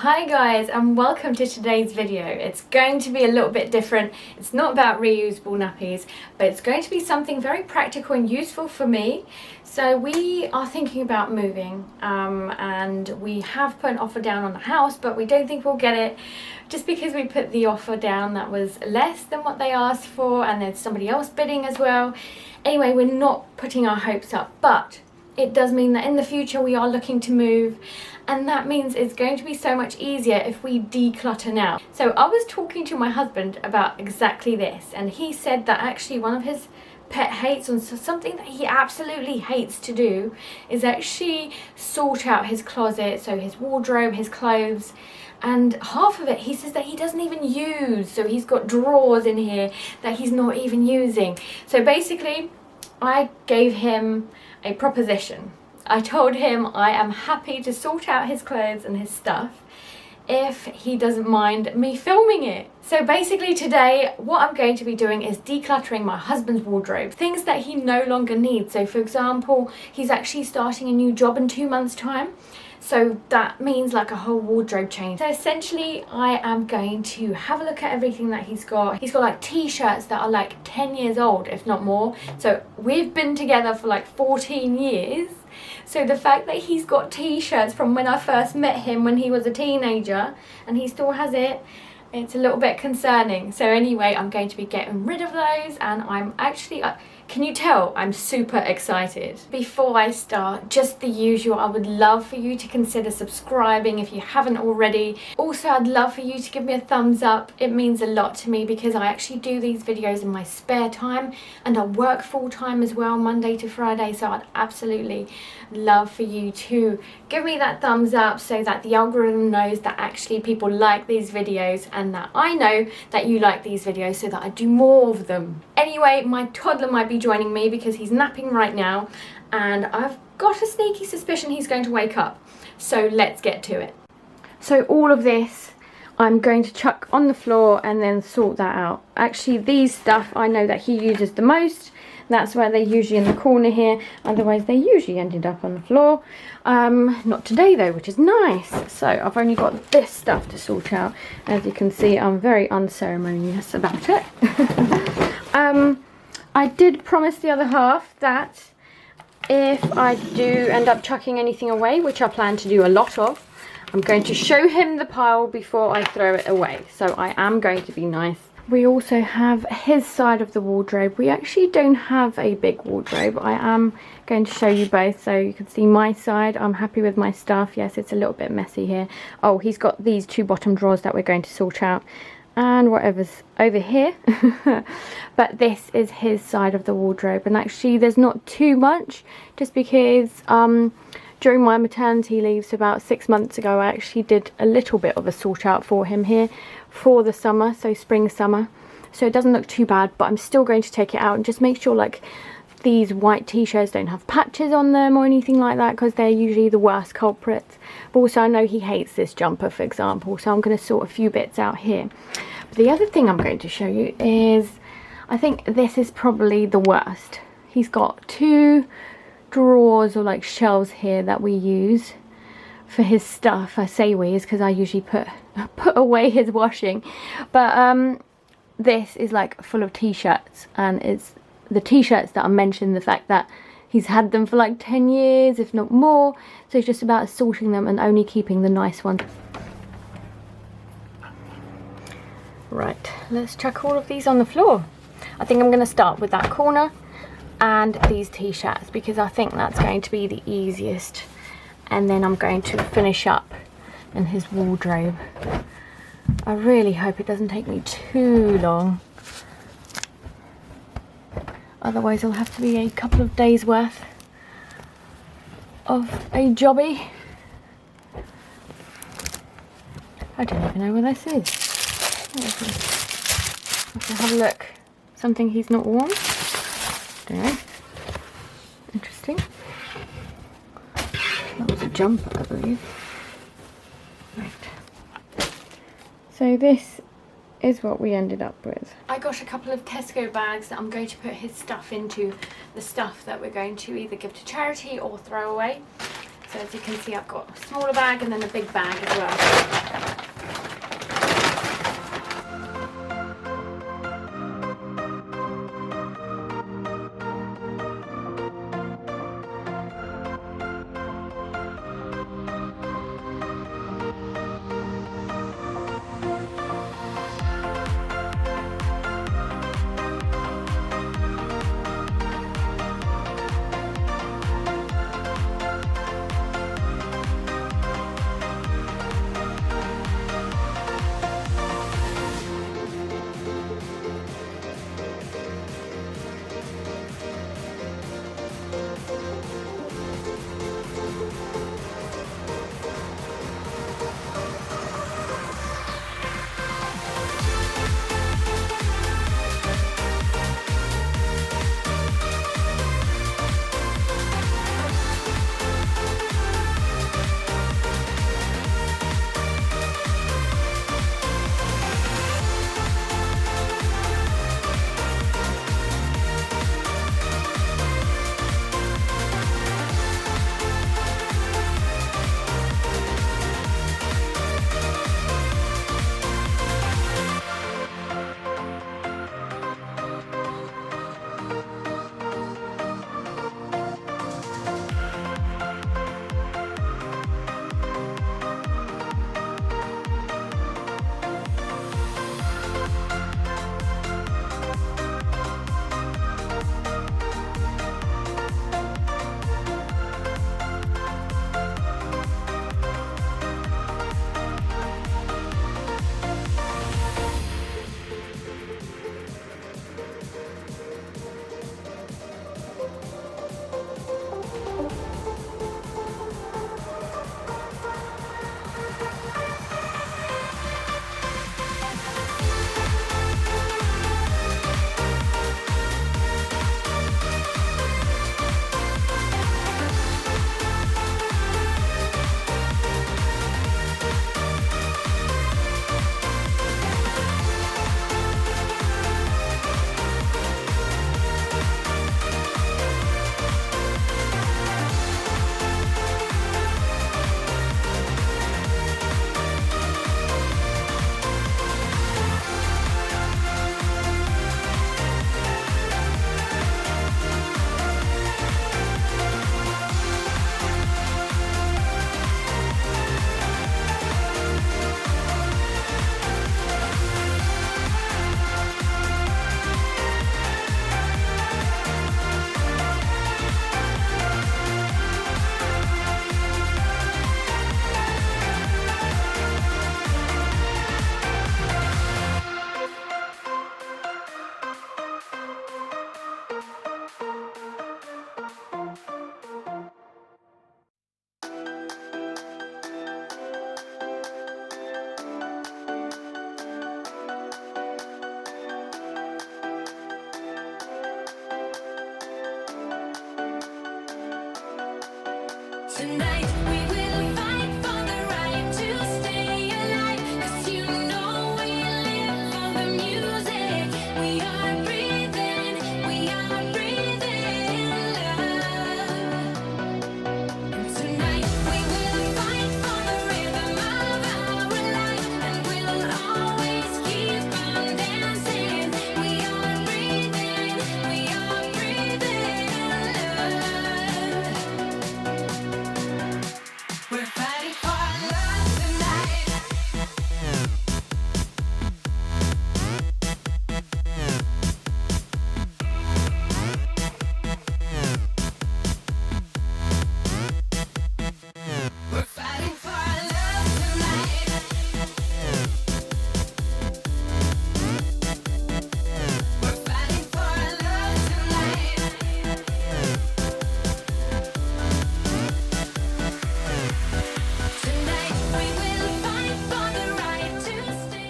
Hi guys, and welcome to today's video. It's going to be a little bit different. It's not about reusable nappies, but it's going to be something very practical and useful for me. So we are thinking about moving and we have put an offer down on the house, but we don't think we'll get it just because we put the offer down that was less than what they asked for, and there's somebody else bidding as well. Anyway, we're not putting our hopes up, but it does mean that in the future we are looking to move, and that means it's going to be so much easier if we declutter now. So I was talking to my husband about exactly this, and he said that actually one of his pet hates, and something that he absolutely hates to do, is actually sort out his closet, so his wardrobe, his clothes, and half of it he says that he doesn't even use. So he's got drawers in here that he's not even using. So basically I gave him a proposition. I told him I am happy to sort out his clothes and his stuff if he doesn't mind me filming it. So basically today what I'm going to be doing is decluttering my husband's wardrobe, things that he no longer needs. So for example, he's actually starting a new job in 2 months' time, so that means like a whole wardrobe change. So essentially I am going to have a look at everything that he's got. He's got like t-shirts that are like 10 years old, if not more. So we've been together for like 14 years. So the fact that he's got t-shirts from when I first met him when he was a teenager and he still has it, it's a little bit concerning. So anyway, I'm going to be getting rid of those, and I'm actually, can you tell I'm super excited? Before I start, just the usual, I would love for you to consider subscribing if you haven't already. Also, I'd love for you to give me a thumbs up. It means a lot to me because I actually do these videos in my spare time, and I work full time as well, Monday to Friday, so I'd absolutely love for you to give me that thumbs up so that the algorithm knows that actually people like these videos, and that I know that you like these videos so that I do more of them. Anyway, my toddler might be joining me because he's napping right now, and I've got a sneaky suspicion he's going to wake up. So let's get to it. So all of this I'm going to chuck on the floor and then sort that out. Actually, these stuff I know that he uses the most. That's why they're usually in the corner here. Otherwise, they usually ended up on the floor. Not today though, which is nice. So I've only got this stuff to sort out. As you can see, I'm very unceremonious about it. I did promise the other half that if I do end up chucking anything away, which I plan to do a lot of, I'm going to show him the pile before I throw it away. So I am going to be nice. We also have his side of the wardrobe. We actually don't have a big wardrobe. I am going to show you both so you can see my side. I'm happy with my stuff. Yes, it's a little bit messy here. Oh, he's got these two bottom drawers that we're going to sort out, and whatever's over here. But this is his side of the wardrobe, and actually there's not too much, just because during my maternity leave, so about 6 months ago, I actually did a little bit of a sort out for him here for the summer, so spring summer. So it doesn't look too bad, but I'm still going to take it out and just make sure like these white t-shirts don't have patches on them or anything like that, because they're usually the worst culprits. But also I know he hates this jumper, for example, so I'm going to sort a few bits out here. But the other thing I'm going to show you is, I think this is probably the worst. He's got two drawers or like shelves here that we use for his stuff. I say we is because I usually put away his washing, but this is like full of t-shirts, and it's the t-shirts that I mentioned, the fact that he's had them for like 10 years if not more, so it's just about sorting them and only keeping the nice ones. Right, let's chuck all of these on the floor. I think I'm going to start with that corner and these t-shirts because I think that's going to be the easiest, and then I'm going to finish up in his wardrobe. I really hope it doesn't take me too long, otherwise it'll have to be a couple of days worth of a jobby. I don't even know where this is. Let's have a look. Something he's not worn. Don't know. Interesting. That was a jumper, I believe. Right. So this is what we ended up with. I got a couple of Tesco bags that I'm going to put his stuff into, the stuff that we're going to either give to charity or throw away. So as you can see, I've got a smaller bag and then a big bag as well.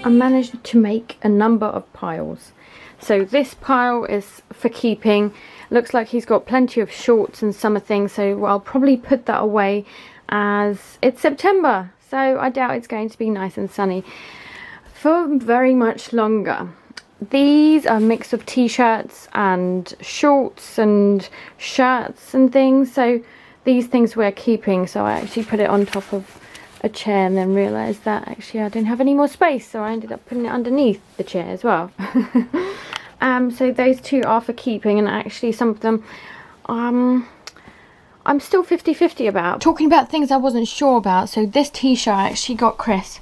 I managed to make a number of piles. So this pile is for keeping. Looks like he's got plenty of shorts and summer things, so I'll probably put that away as it's September, so I doubt it's going to be nice and sunny for very much longer. These are a mix of t-shirts and shorts and shirts and things, so these things we're keeping. So I actually put it on top of a chair and then realised that actually I didn't have any more space, so I ended up putting it underneath the chair as well. So those two are for keeping, and actually some of them I'm still 50-50 about. Talking about things I wasn't sure about, so this t-shirt I actually got Chris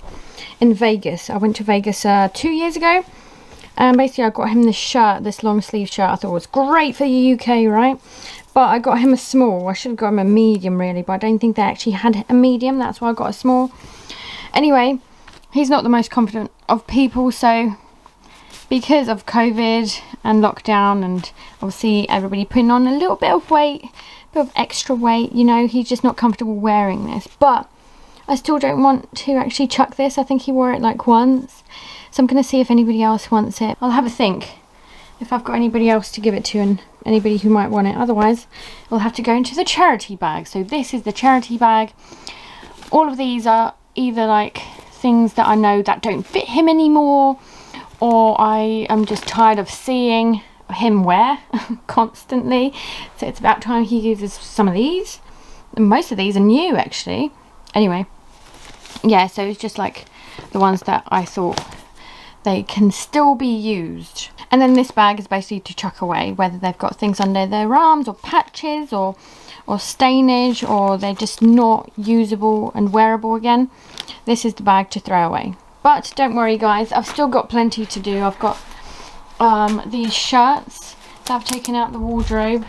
in Vegas. I went to Vegas 2 years ago, and basically I got him this shirt, this long sleeve shirt. I thought it was great for the UK, right? But I got him a small. I should have got him a medium really, but I don't think they actually had a medium. That's why I got a small. Anyway, he's not the most confident of people, so because of COVID and lockdown and obviously everybody putting on a little bit of weight, a bit of extra weight, you know, he's just not comfortable wearing this. But I still don't want to actually chuck this. I think he wore it like once, so I'm going to see if anybody else wants it. I'll have a think if I've got anybody else to give it to and anybody who might want it. Otherwise we'll have to go into the charity bag. So this is the charity bag. All of these are either like things that I know that don't fit him anymore, or I am just tired of seeing him wear constantly, so it's about time he uses some of these. And most of these are new actually. Anyway, yeah, so it's just like the ones that I thought they can still be used. And then this bag is basically to chuck away, whether they've got things under their arms or patches or stainage, or they're just not usable and wearable again. This is the bag to throw away. But don't worry guys, I've still got plenty to do. I've got these shirts that I've taken out the wardrobe,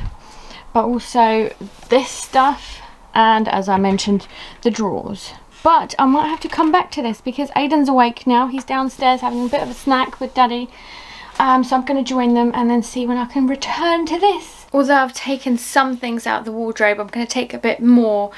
but also this stuff, and as I mentioned, the drawers. But I might have to come back to this because Aiden's awake now. He's downstairs having a bit of a snack with Daddy. So I'm going to join them and then see when I can return to this. Although I've taken some things out of the wardrobe, I'm going to take a bit more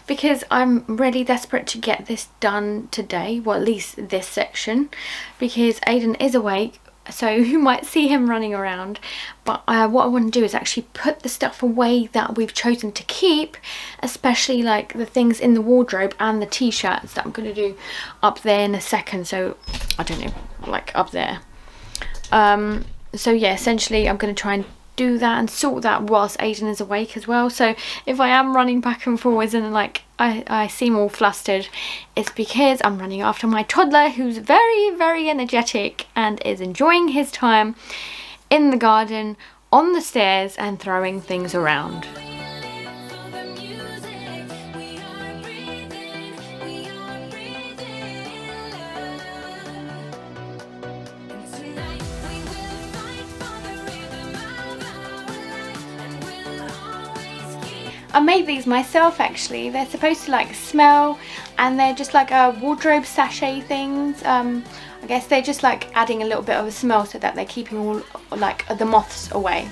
because I'm really desperate to get this done today. Well, at least this section, because Aiden is awake. So you might see him running around, but what I want to do is actually put the stuff away that we've chosen to keep, especially like the things in the wardrobe and the t-shirts that I'm going to do up there in a second. So I don't know, like up there. So yeah, essentially I'm going to try and do that and sort that whilst Aiden is awake as well. So if I am running back and forwards and like I seem all flustered, it's because I'm running after my toddler, who's very, very energetic and is enjoying his time in the garden, on the stairs, and throwing things around. I made these myself actually. They're supposed to like smell, and they're just like wardrobe sachet things. I guess they're just like adding a little bit of a smell so that they're keeping all like the moths away.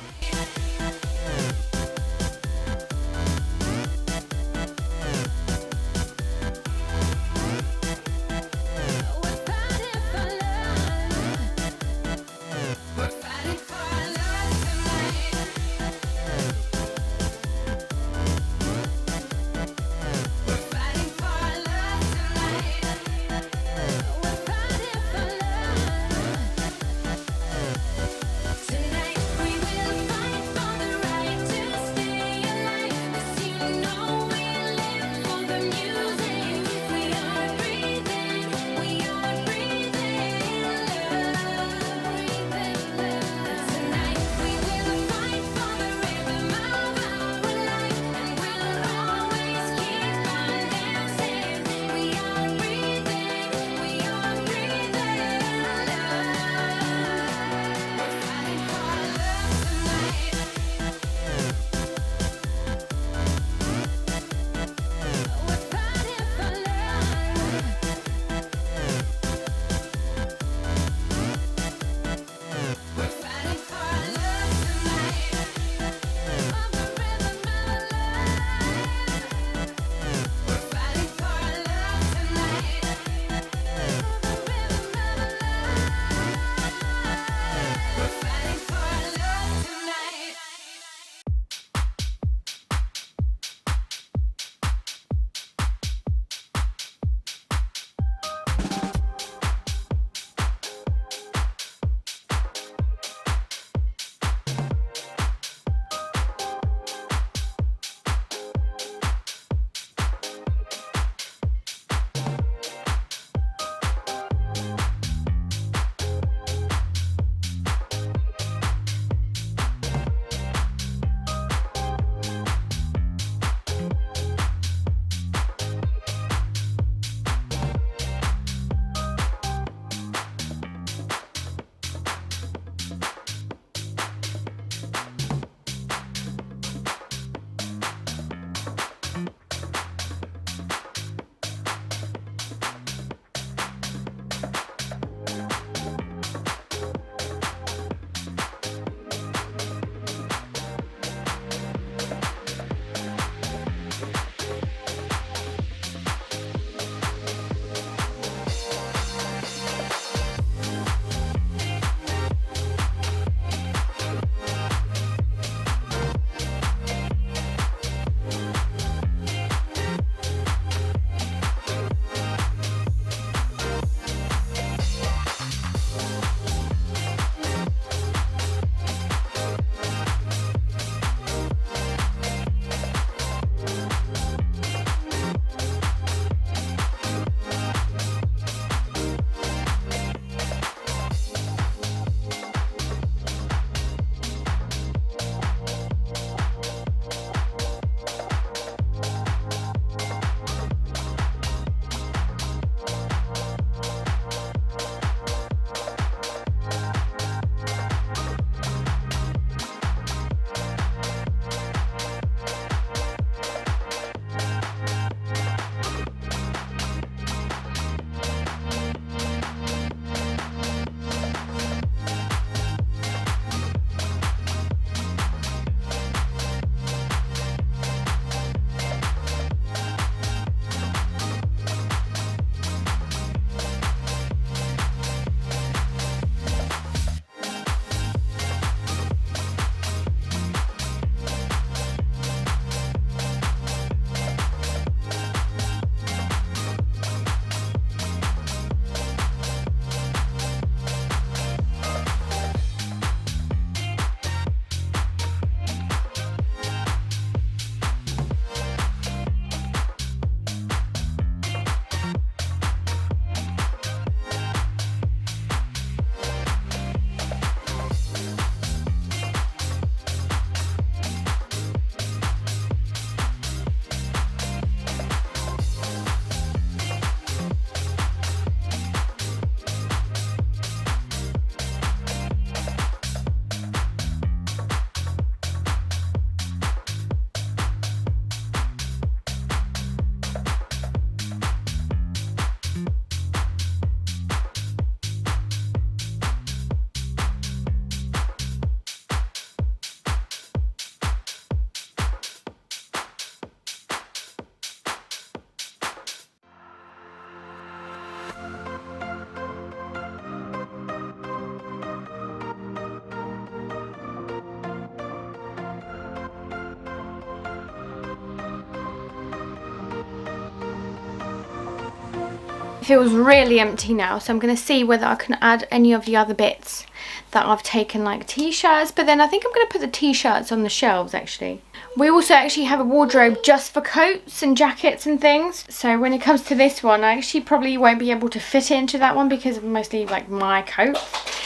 feels really empty now, so I'm going to see whether I can add any of the other bits that I've taken, like t-shirts, but then I think I'm going to put the t-shirts on the shelves actually. We also actually have a wardrobe just for coats and jackets and things, so when it comes to this one I actually probably won't be able to fit into that one because of mostly like my coats.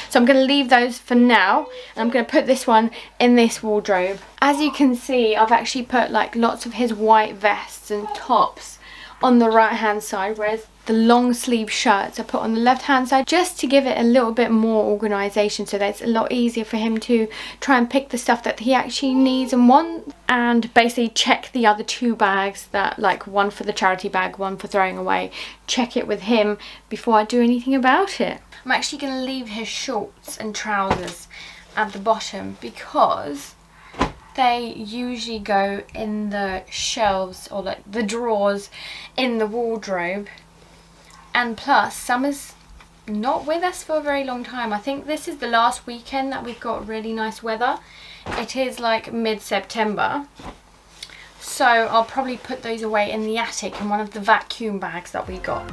So I'm going to leave those for now, and I'm going to put this one in this wardrobe. As you can see, I've actually put like lots of his white vests and tops on the right hand side, whereas the long sleeve shirts I put on the left hand side, just to give it a little bit more organisation, so that it's a lot easier for him to try and pick the stuff that he actually needs and wants, and basically check the other 2 bags, that like one for the charity bag, one for throwing away, check it with him before I do anything about it. I'm actually going to leave his shorts and trousers at the bottom because they usually go in the shelves or like the drawers in the wardrobe. And plus, Summer's not with us for a very long time. I think this is the last weekend that we've got really nice weather. It is like mid-September. So I'll probably put those away in the attic in one of the vacuum bags that we got.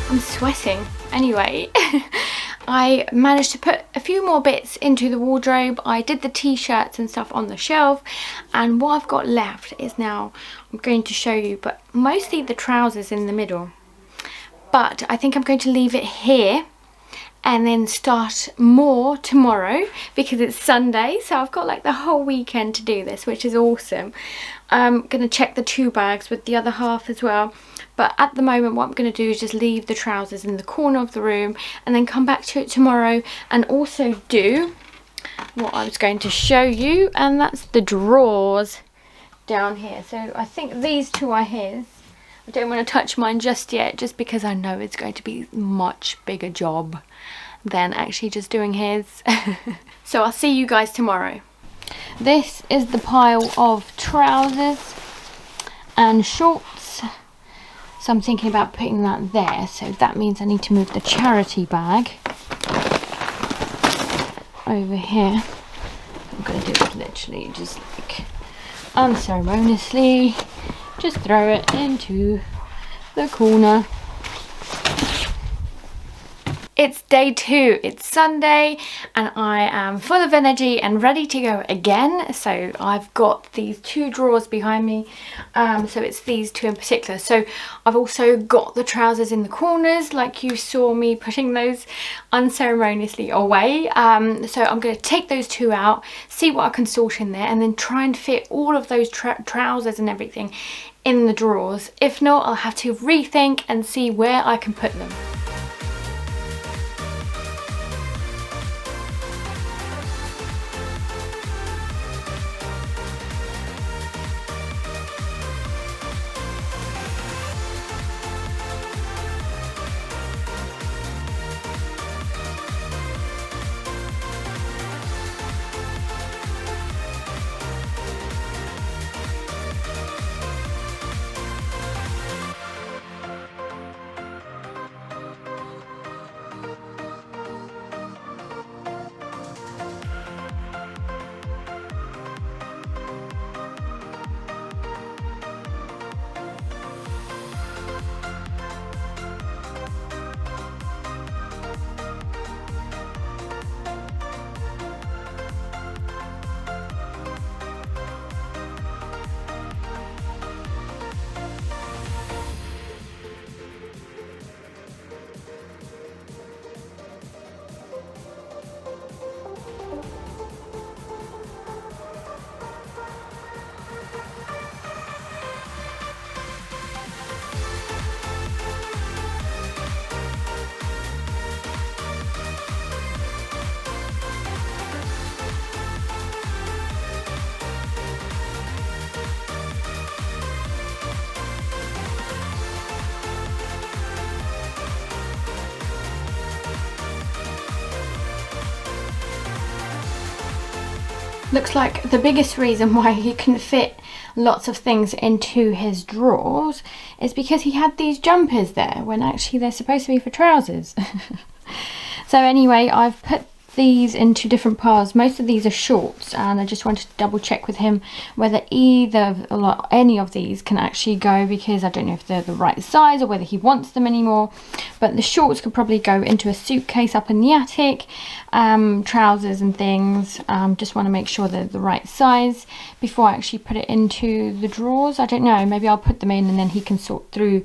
I'm sweating. Anyway, I managed to put a few more bits into the wardrobe. I did the t-shirts and stuff on the shelf, and what I've got left is now I'm going to show you, but mostly the trousers in the middle. But I think I'm going to leave it here and then start more tomorrow because it's Sunday, so I've got like the whole weekend to do this, which is awesome. I'm going to check the 2 bags with the other half as well. But at the moment what I'm going to do is just leave the trousers in the corner of the room and then come back to it tomorrow and also do what I was going to show you, and that's the drawers down here. So I think these 2 are his. I don't want to touch mine just yet, just because I know it's going to be a much bigger job than actually just doing his. So I'll see you guys tomorrow. This is the pile of trousers and shorts. So I'm thinking about putting that there. So that means I need to move the charity bag over here. I'm going to do it literally just like unceremoniously. Just throw it into the corner. It's day 2, it's Sunday, and I am full of energy and ready to go again. So I've got these 2 drawers behind me, so it's these 2 in particular. So I've also got the trousers in the corners, like you saw me putting those unceremoniously away. So I'm going to take those 2 out, see what I can sort in there, and then try and fit all of those trousers and everything in the drawers. If not, I'll have to rethink and see where I can put them. Looks like the biggest reason why he couldn't fit lots of things into his drawers is because he had these jumpers there when actually they're supposed to be for trousers. So anyway, I've put these into different piles. Most of these are shorts, and I just wanted to double check with him whether any of these can actually go, because I don't know if they're the right size or whether he wants them anymore. But the shorts could probably go into a suitcase up in the attic. Trousers and things, just want to make sure they're the right size before I actually put it into the drawers. I don't know, maybe I'll put them in and then he can sort through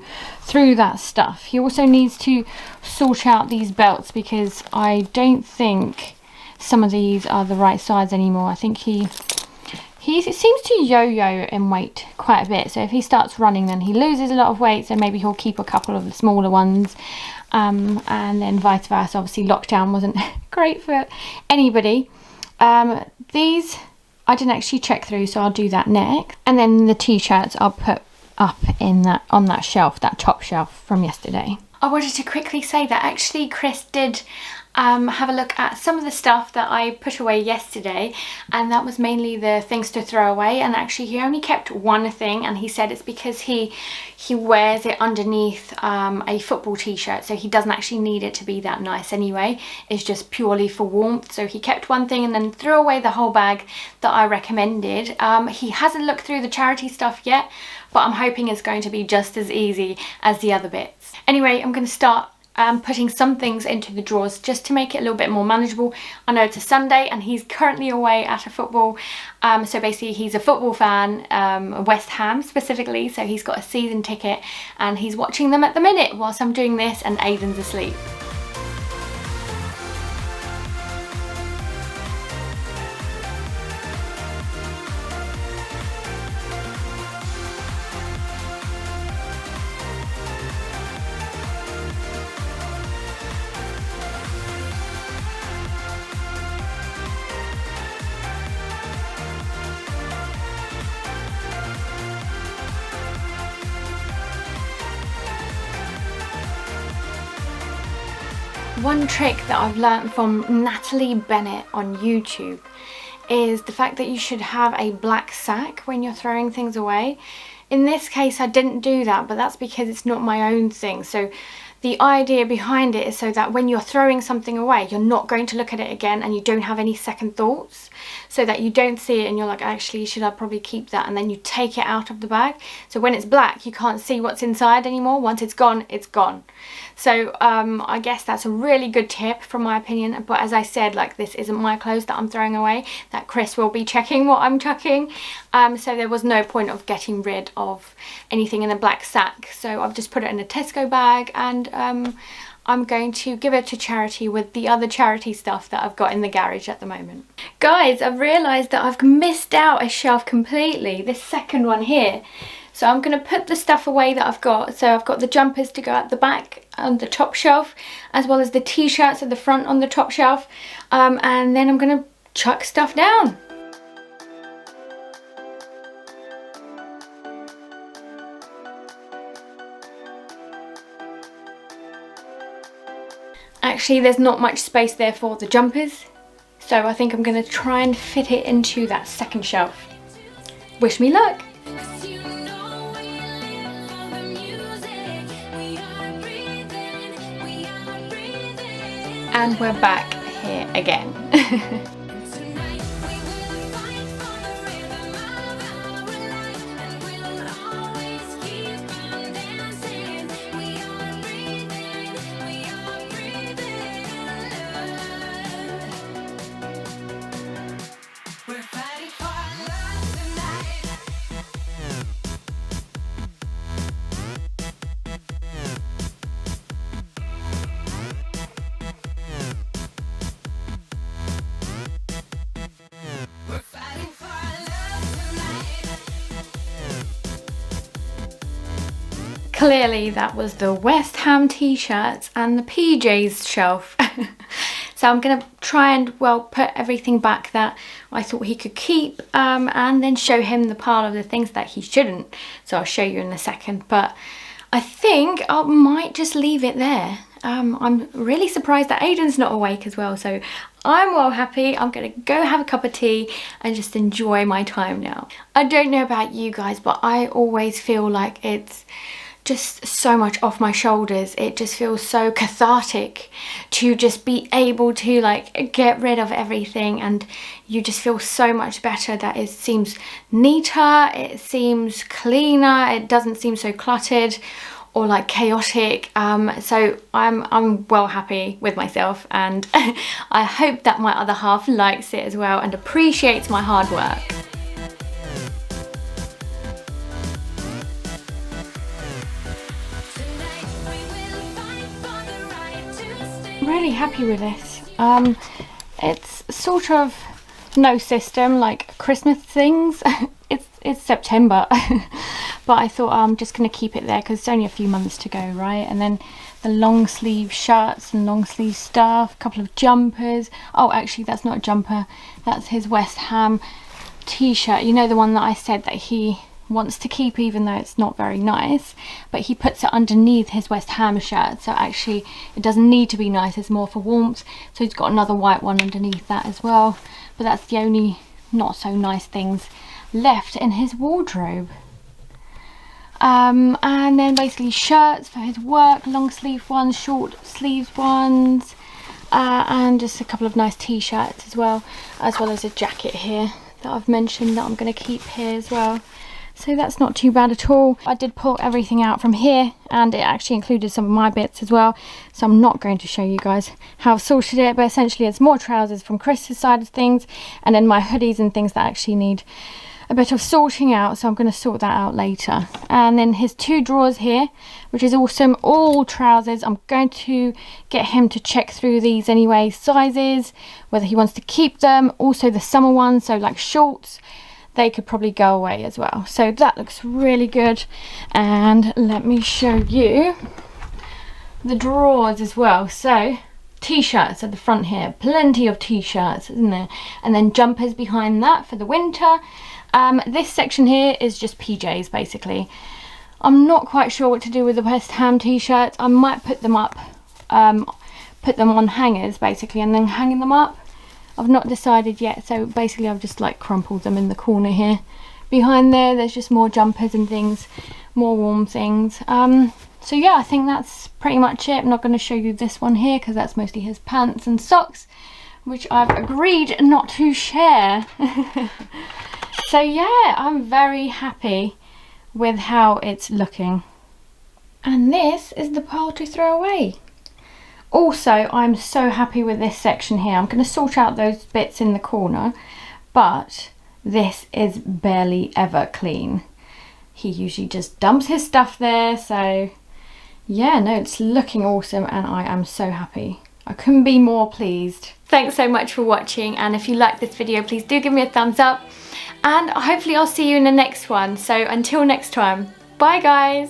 that stuff. He also needs to sort out these belts, because I don't think some of these are the right size anymore. I think he seems to yo-yo in weight quite a bit, so if he starts running then he loses a lot of weight, so maybe he'll keep a couple of the smaller ones, and then vice versa. Obviously lockdown wasn't great for anybody. These I didn't actually check through, so I'll do that next. And then the t-shirts I'll put up in on that shelf, that top shelf from yesterday. I wanted to quickly say that actually Chris did have a look at some of the stuff that I put away yesterday, and that was mainly the things to throw away. And actually he only kept one thing, and he said it's because he wears it underneath a football t-shirt, so he doesn't actually need it to be that nice anyway. It's just purely for warmth. So he kept one thing and then threw away the whole bag that I recommended. He hasn't looked through the charity stuff yet, but I'm hoping it's going to be just as easy as the other bits. Anyway, I'm going to start putting some things into the drawers just to make it a little bit more manageable. I know it's a Sunday and he's currently away at a football, so basically he's a football fan, West Ham specifically, so he's got a season ticket and he's watching them at the minute whilst I'm doing this and Aiden's asleep. One trick that I've learnt from Natalie Bennett on YouTube is the fact that you should have a black sack when you're throwing things away. In this case I didn't do that, but that's because it's not my own thing. So the idea behind it is so that when you're throwing something away, you're not going to look at it again and you don't have any second thoughts, so that you don't see it and you're like, actually, should I probably keep that? And then you take it out of the bag. So when it's black, you can't see what's inside anymore. Once it's gone, it's gone. So I guess that's a really good tip from my opinion. But as I said, like, this isn't my clothes that I'm throwing away, that Chris will be checking what I'm chucking. So there was no point of getting rid of anything in a black sack. So I've just put it in a Tesco bag, and I'm going to give it to charity with the other charity stuff that I've got in the garage at the moment. Guys, I've realised that I've missed out a shelf completely, this second one here. So I'm going to put the stuff away that I've got. So I've got the jumpers to go at the back on the top shelf, as well as the t-shirts at the front on the top shelf. And then I'm going to chuck stuff down. Actually, there's not much space there for the jumpers, so I think I'm going to try and fit it into that second shelf. Wish me luck! And we're back here again. Clearly that was the West Ham t-shirts and the PJs shelf. So I'm going to try and, well, put everything back that I thought he could keep, and then show him the pile of the things that he shouldn't. So I'll show you in a second, but I think I might just leave it there I'm really surprised that Aiden's not awake as well, so I'm well happy. I'm gonna go have a cup of tea and just enjoy my time now. I don't know about you guys, but I always feel like it's just so much off my shoulders. It just feels so cathartic to just be able to like get rid of everything, and you just feel so much better that it seems neater, it seems cleaner, it doesn't seem so cluttered or like chaotic. So I'm well happy with myself, and I hope that my other half likes it as well and appreciates my hard work. I'm really happy with this. It's sort of no system like Christmas things. It's September, but I thought I'm just going to keep it there because it's only a few months to go, right? And then the long sleeve shirts and long sleeve stuff, a couple of jumpers. Oh, actually that's not a jumper, that's his West Ham t-shirt. You know, the one that I said that he wants to keep even though it's not very nice, but he puts it underneath his West Ham shirt, so actually it doesn't need to be nice, it's more for warmth. So he's got another white one underneath that as well, but that's the only not so nice things left in his wardrobe. And then basically shirts for his work, long sleeve ones, short sleeve ones, and just a couple of nice t-shirts as well as a jacket here that I've mentioned that I'm going to keep here as well. So that's not too bad at all. I did pull everything out from here, and it actually included some of my bits as well, so I'm not going to show you guys how I've sorted it, but essentially it's more trousers from Chris's side of things, and then my hoodies and things that actually need a bit of sorting out, so I'm going to sort that out later. And then his two drawers here, which is awesome, all trousers. I'm going to get him to check through these anyway, sizes, whether he wants to keep them, also the summer ones, so like shorts, they could probably go away as well. So that looks really good. And let me show you the drawers as well. So t-shirts at the front here, plenty of t-shirts, isn't there? And then jumpers behind that for the winter. This section here is just PJs basically. I'm not quite sure what to do with the West Ham t-shirts. I might put them up, put them on hangers basically, and then hang them up. I've not decided yet, so basically I've just like crumpled them in the corner here. Behind there's just more jumpers and things, more warm things. So yeah, I think that's pretty much it. I'm not going to show you this one here because that's mostly his pants and socks, which I've agreed not to share. So yeah, I'm very happy with how it's looking. And this is the pile to throw away. Also, I'm so happy with this section here. I'm going to sort out those bits in the corner, but this is barely ever clean. He usually just dumps his stuff there, so yeah, no, it's looking awesome and I am so happy. I couldn't be more pleased. Thanks so much for watching, and if you like this video, please do give me a thumbs up, and hopefully I'll see you in the next one. So until next time, bye guys!